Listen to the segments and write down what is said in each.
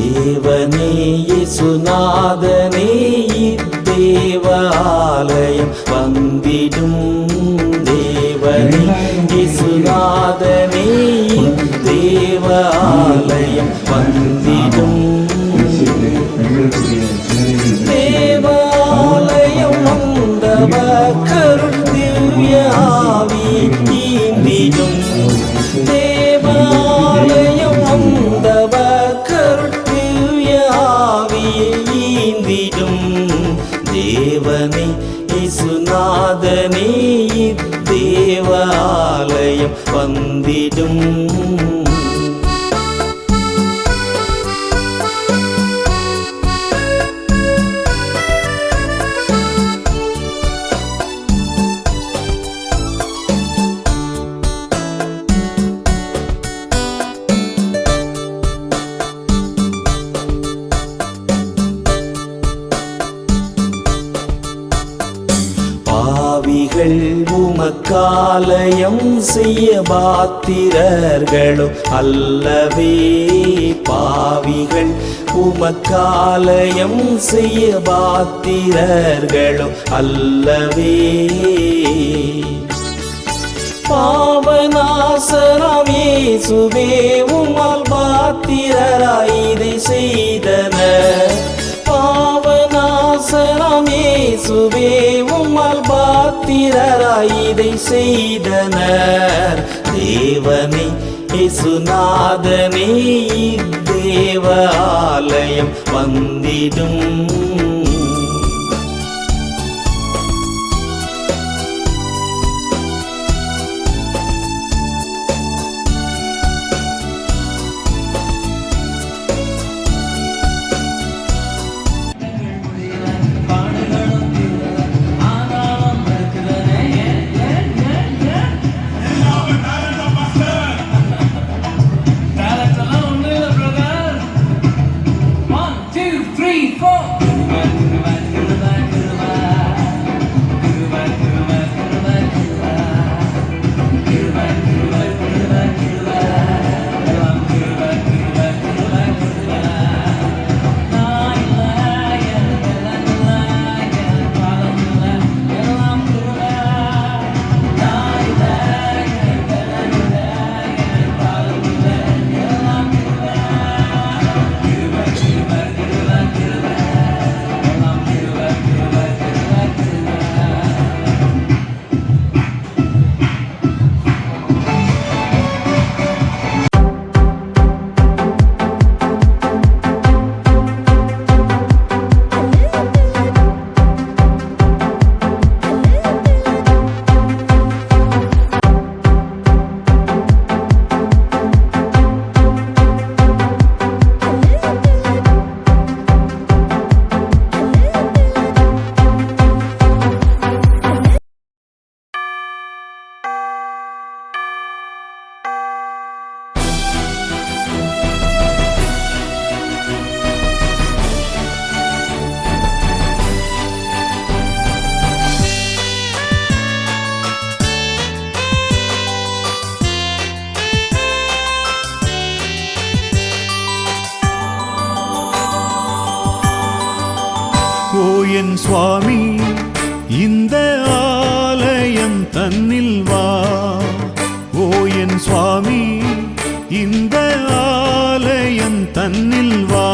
தேவனே இயேசுநாதனே தேவாலயம் வந்திடும். தேவனே இயேசுநாதனே தேவாலயம் வந்திடும். தேவாலயம் வந்தவர் கருள் திவ்ய ஆவி ஈந்திடும். தேவாலயம் வந்தவர் கருள் திவ்ய ஆவியை ஈந்திடும். தேவனே இயேசுநாதனே தேவாலயம் வந்திடும். பாவிகள் உமக்காலயம் செய்ய பாத்திரர்களோ அல்லவே. பாவிகள் உமக்காலயம் செய்ய பாத்திரர்களோ அல்லவே. பாவநாசராம் இயேசுவே உம்மால் பாத்திரராய் இதை செய்தனர். பாவநாசராம் இயேசுவே உம்மால் பாத்திரராய் இதை செய்தனர். தேவனே இயேசுநாதனே தேவாலயம் வந்திடும். ஓ என் சுவாமி, இந்த ஆலயம் தன்னில் வா. ஓ என் சுவாமி, இந்த ஆலயம் தன்னில் வா.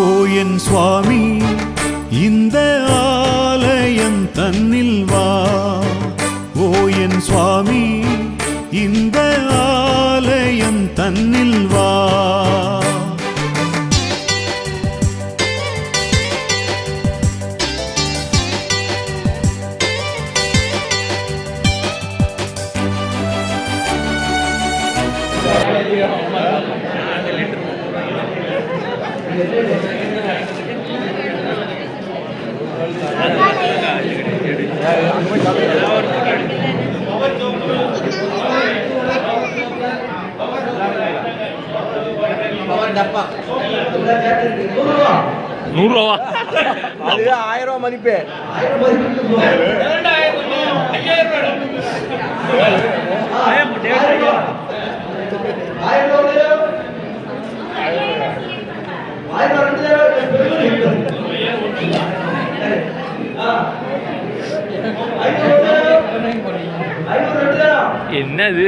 ஓ என் சுவாமி, இந்த ஆலயம் தன்னில் வா. ஓ என் சுவாமி இந்த ஆலயம் தன்னில் வா. ₹100 அது 1000 மதிப்பு. என்னது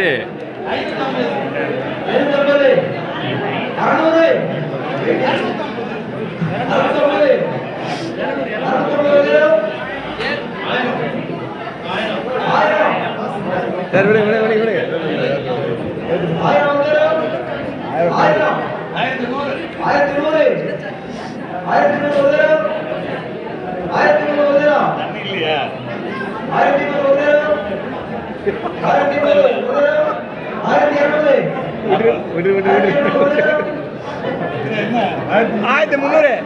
சரி, விடு, விடு, விடு, விடு. 1300.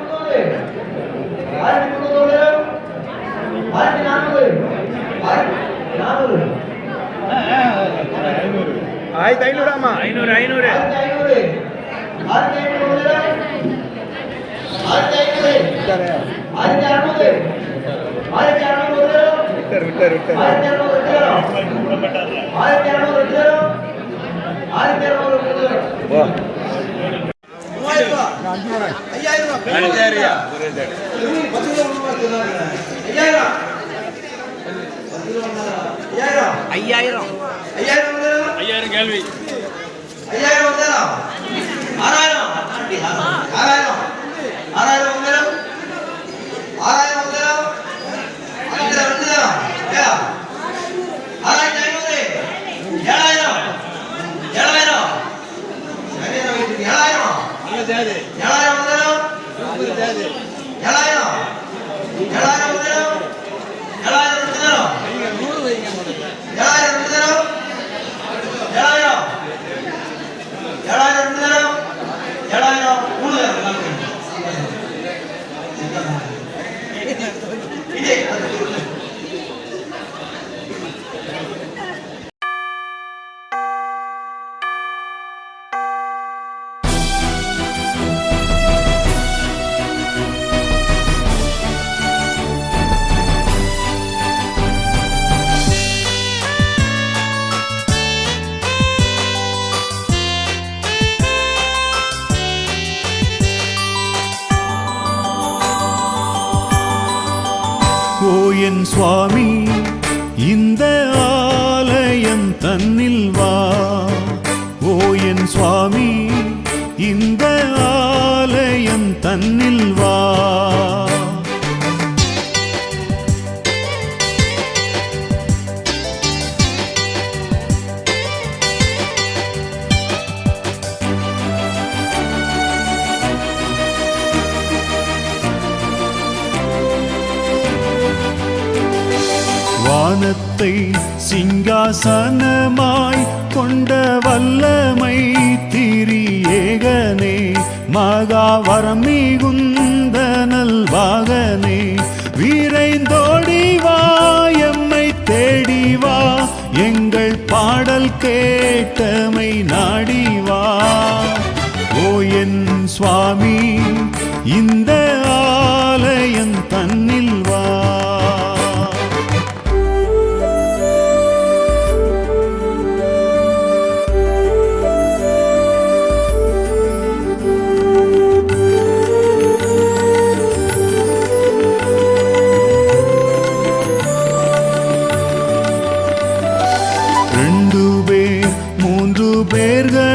ஆயிரத்தி ஐநூறாமா? 500 விட்டார். ஐயாயிரம் கேள்வி โอเย็นสวามีஇந்த ஆலயம் தன்னில் வா. ஓ என் சுவாமி இந்த ஆலயம் தன்னில் வா. வானத்தை சிங்காசனமாய் கொண்ட வல்லமை திரியேகனே, மகாவரம் மிகுந்த நல்வாகனே, விரைந்தோடி வா எம்மை தேடி வா, எங்கள் பாடல் கேட்டமை நாடி வா. ஓ என் சுவாமி இந்த ஆலயம் தன்னில் வா. பேர்கள்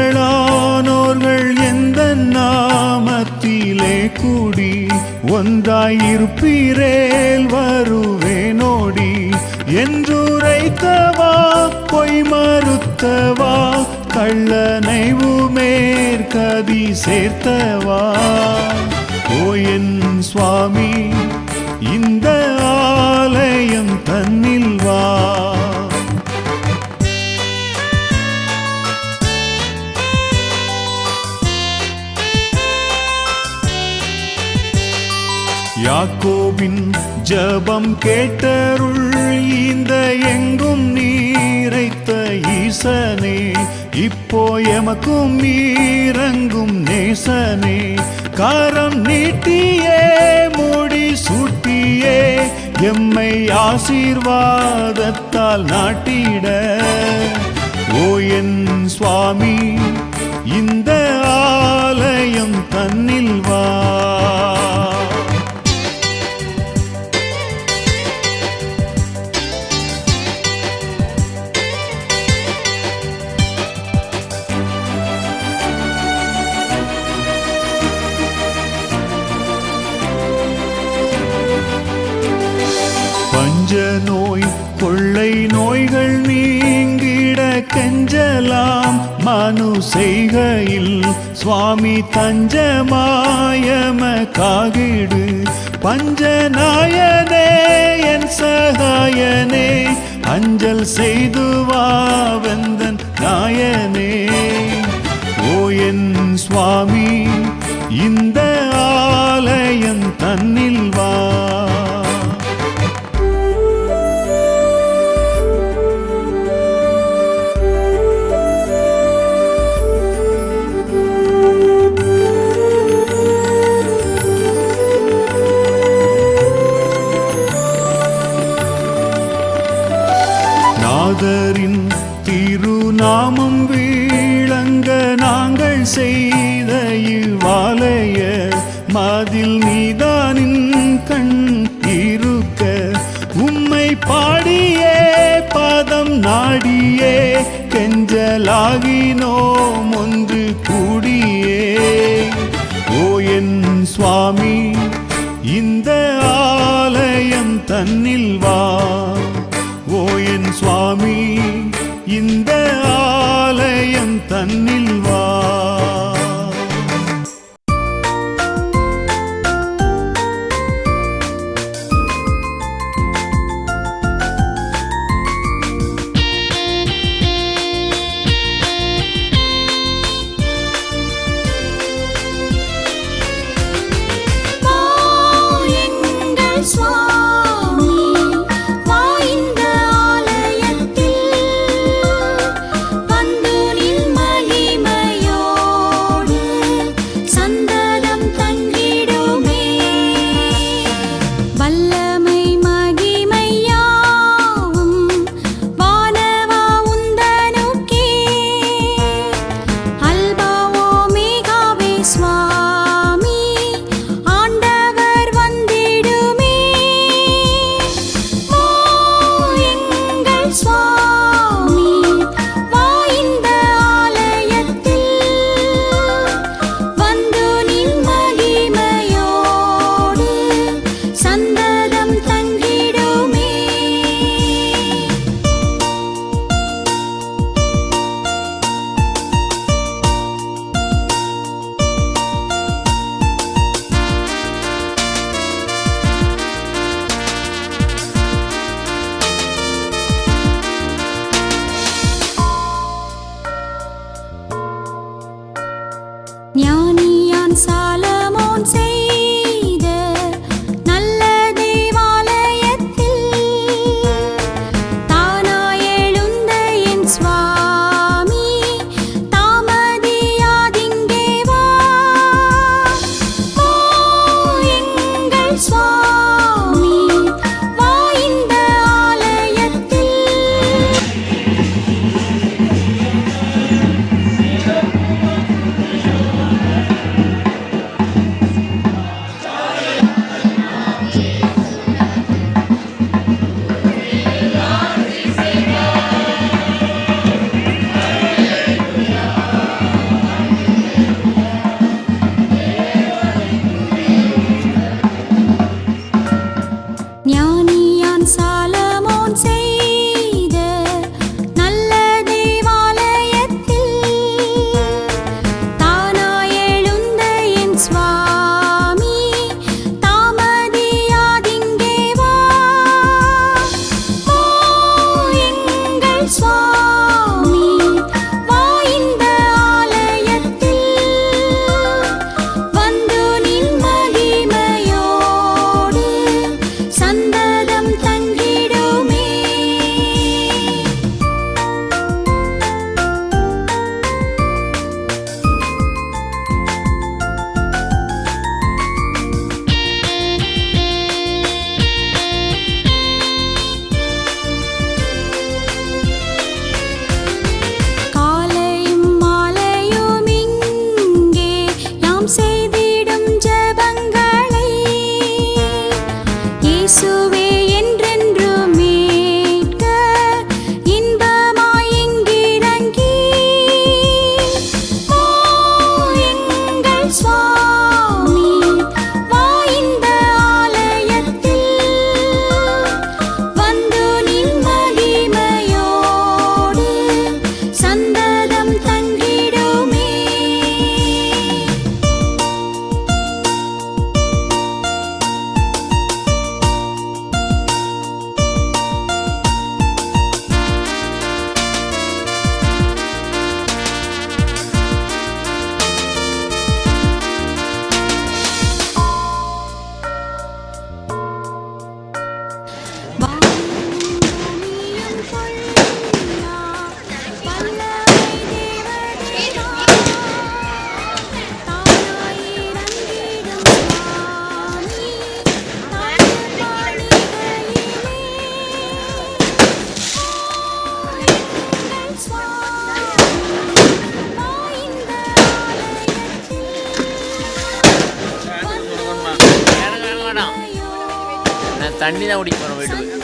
மறுத்தவா கள்ளனைவு மேற்கதி சேர்த்தவா ஓ என் சுவாமி இந்த ஆலயம் தன்னில் வா யாக்கோபின் ஜபம் கேட்டருள் இந்த எங்கும் நீரைத்த ஈசனே இப்போ எமக்கும் நீரங்கும் நேசனே கரம் நீட்டியே முடி சூட்டியே எம்மை ஆசீர்வாதத்தால் நாட்டிட ஓ என் சுவாமி இந்த ஆலயம் தன்னில் வா பஞ்ச நோய் கொள்ளை நோய்கள் நீங்கிட கெஞ்சலாம் மனு செய்கையில் சுவாமி தஞ்சமாயம காகிடு பஞ்சநாயனே என் சகாயனே அஞ்சல் செய்து வாவந்தன் நாயனே ஓ என் சுவாமி இந்த ஆலயம் தன்னில் வா நாதரின் திருநாமம் வீழங்க நாங்கள் செய்த இவ்வாலய மதில் நீதானின் கண் இருக்க உம்மை பாடியே பதம் நாடியே கெஞ்சலாகினோம் ஒன்று கூடியே ஓ என் சுவாமி இந்த ஆலயம் தன்னில் வா ஓ என் சுவாமி இந்த ஆலயம் தன்னில் வா தண்ணி தான் குடிக்க போகிறோம் வீட்டுக்கு.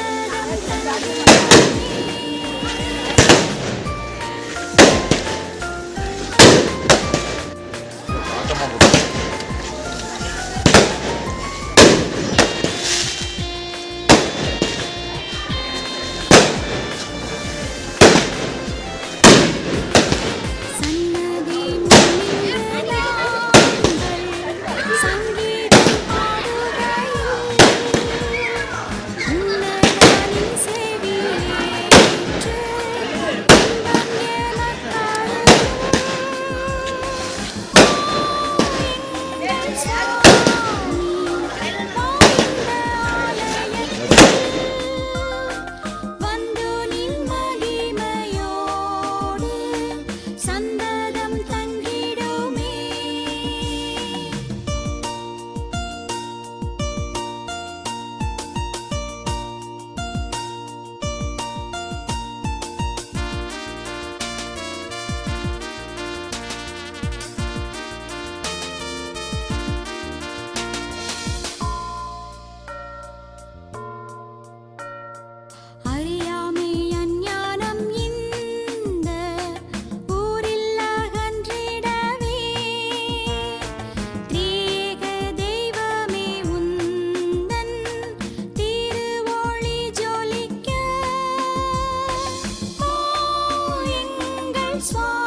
Swamp.